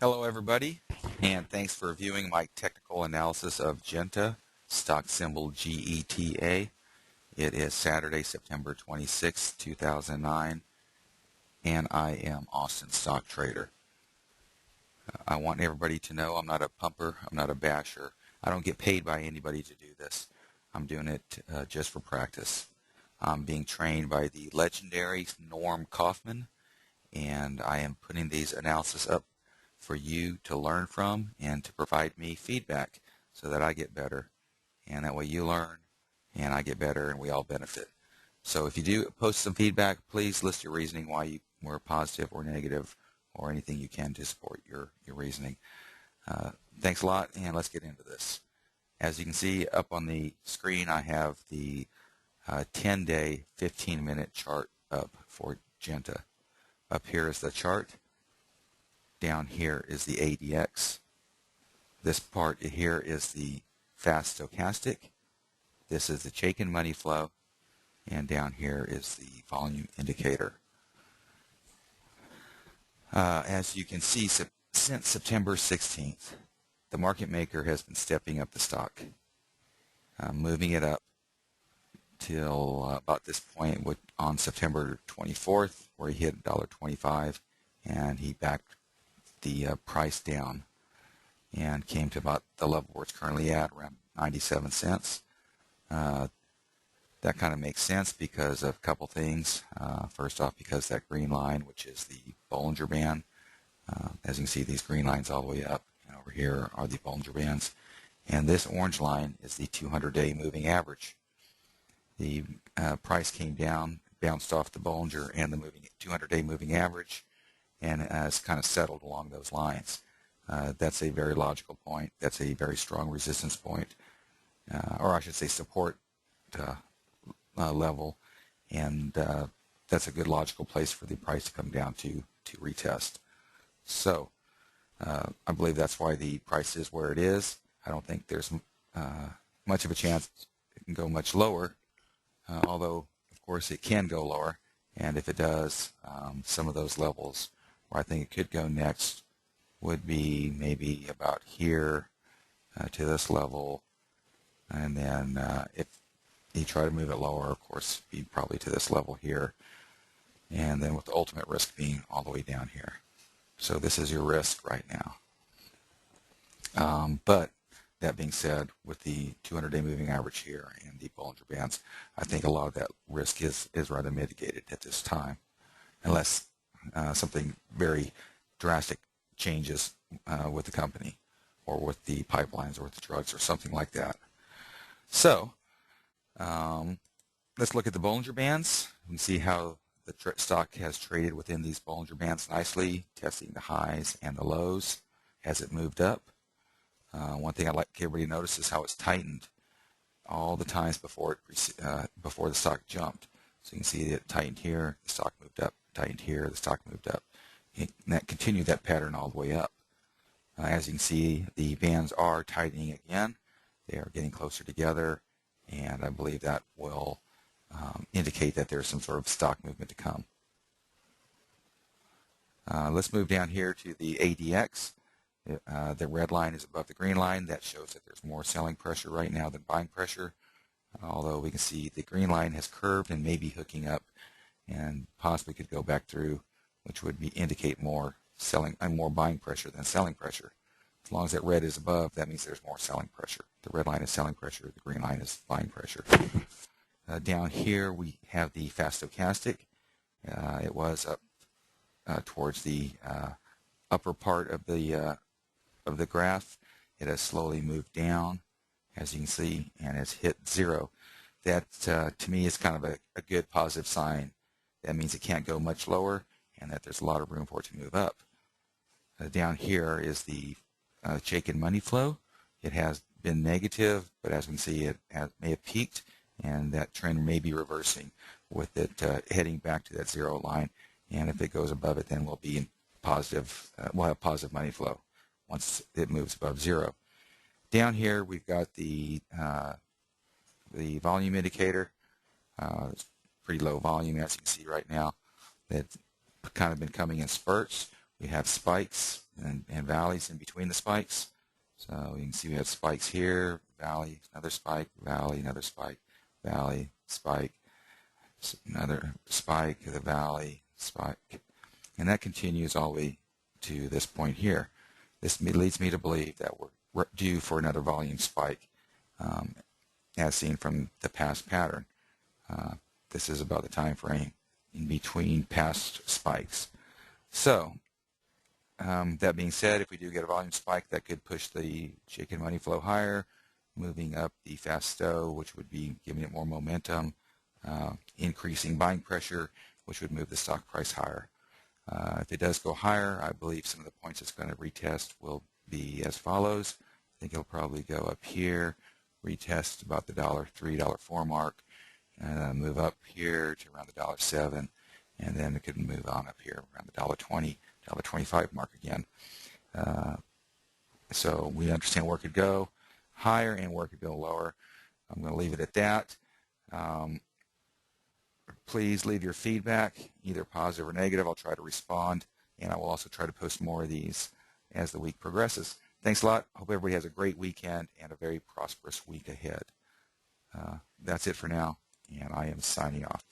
Hello everybody, and thanks for viewing my technical analysis of Genta, stock symbol GETA. It is Saturday, September 26, 2009, and I am Austin Stock Trader. I want everybody to know I'm not a pumper, I'm not a basher. I don't get paid by anybody to do this. I'm doing it just for practice. I'm being trained by the legendary Norm Kaufman, and I am putting these analysis up for you to learn from and to provide me feedback so that I get better, and that way you learn and I get better and we all benefit. So if you do post some feedback, please list your reasoning why you were positive or negative or anything you can to support your reasoning. Thanks a lot, and let's get into this. As you can see up on the screen, I have the 10-day 15-minute chart up for Genta. Up here is the chart. Down here is the ADX. This part here is the fast stochastic. This is the Chaikin money flow. And down here is the volume indicator. As you can see, since September 16th, the market maker has been stepping up the stock, moving it up till about this point on September 24th, where he hit $1.25, and he backed the price down and came to about the level where it's currently at, around 97 cents. That kind of makes sense because of a couple things. First off, because that green line, which is the Bollinger Band, as you can see, these green lines all the way up, and over here are the Bollinger Bands. And this orange line is the 200-day moving average. The price came down, bounced off the Bollinger and the 200-day moving average, and has kind of settled along those lines. That's a very logical point. That's a very strong resistance point, or I should say support level, and that's a good logical place for the price to come down to retest. So I believe that's why the price is where it is. I don't think there's much of a chance it can go much lower, although of course it can go lower, and if it does, some of those levels where I think it could go next would be maybe about here to this level, and then if you try to move it lower, of course, be probably to this level here, and then with the ultimate risk being all the way down here. So this is your risk right now. But that being said, with the 200-day moving average here and the Bollinger Bands, I think a lot of that risk is rather mitigated at this time, unless something very drastic changes with the company or with the pipelines or with the drugs or something like that. So let's look at the Bollinger Bands and see how the stock has traded within these Bollinger Bands nicely, testing the highs and the lows as it moved up. One thing I'd like everybody to notice is how it's tightened all the times before the stock jumped. So you can see it tightened here, the stock moved up, tightened here, the stock moved up. And that continued that pattern all the way up. As you can see, the bands are tightening again. They are getting closer together, and I believe that will indicate that there's some sort of stock movement to come. Let's move down here to the ADX. The red line is above the green line. That shows that there's more selling pressure right now than buying pressure, although we can see the green line has curved and may be hooking up and possibly could go back through, which would indicate more buying pressure than selling pressure. As long as that red is above, that means there's more selling pressure. The red line is selling pressure, the green line is buying pressure. Down here we have the fast stochastic. It was up towards the upper part of the graph. It has slowly moved down, as you can see, and has hit zero. That to me is kind of a good positive sign. That means it can't go much lower and that there's a lot of room for it to move up. Down here is the Chaikin money flow. It has been negative, but as we can see, it may have peaked, and that trend may be reversing with it heading back to that zero line. And if it goes above it, then we'll be in positive. We'll have positive money flow once it moves above zero. Down here, we've got the volume indicator. It's pretty low volume, as you can see right now. It's kind of been coming in spurts. We have spikes and valleys in between the spikes. So you can see we have spikes here, valley, another spike, valley, another spike, valley, spike, another spike, the valley, spike. And that continues all the way to this point here. This leads me to believe that we're due for another volume spike, as seen from the past pattern. This is about the time frame in between past spikes. So that being said, if we do get a volume spike, that could push the chicken money flow higher, moving up the FASTO, which would be giving it more momentum, increasing buying pressure, which would move the stock price higher. If it does go higher, I believe some of the points it's going to retest will be as follows. I think it'll probably go up here, retest about the $3, $4 mark, move up here to around the $7, and then it could move on up here around the $20, $25 mark again. So we understand where it could go higher and where it could go lower. I'm going to leave it at that. Please leave your feedback, either positive or negative. I'll try to respond, and I will also try to post more of these as the week progresses. Thanks a lot. Hope everybody has a great weekend and a very prosperous week ahead. That's it for now, and I am signing off.